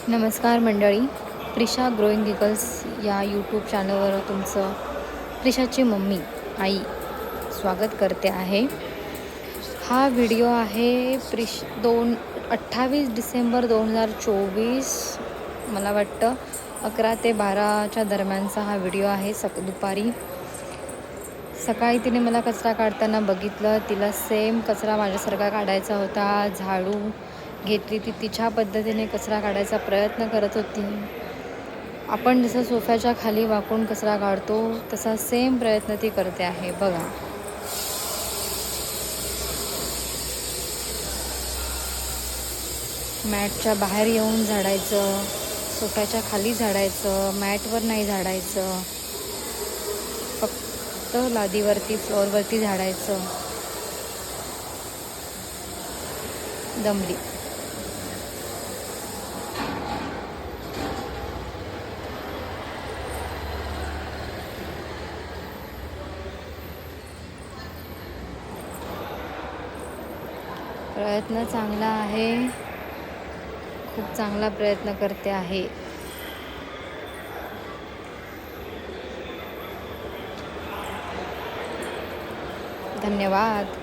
नमस्कार मंडळी, Prisha growing giggles या यूट्यूब चॅनलवर तुमचं प्रिशाची मम्मी आई स्वागत करते आहे. हा व्हिडिओ आहे 28 डिसेंबर 2024, मला वाटतं 11 ते 12च्या दरम्यानचा हा व्हिडिओ आहे. दुपारी सकाळी तिने मला कचरा काढताना बघितलं. तिला सेम कचरा माझ्यासारखा काढायचा होता. झाडू घेतली, ती तिच्या पद्धतीने कचरा काढायचा प्रयत्न करत होती. आपण जसं सोफ्याच्या खाली वाकून कचरा काढतो तसा सेम प्रयत्न ती करते आहे बघा. मॅटच्या बाहेर येऊन झाडायचं, सोफ्याच्या खाली झाडायचं, मॅटवर नाही झाडायचं, फक्त लादीवरती फ्लोअरवरती झाडायचं. दमली. प्रयत्न चांगला आहे, खूप चांगला प्रयत्न करते आहे. धन्यवाद.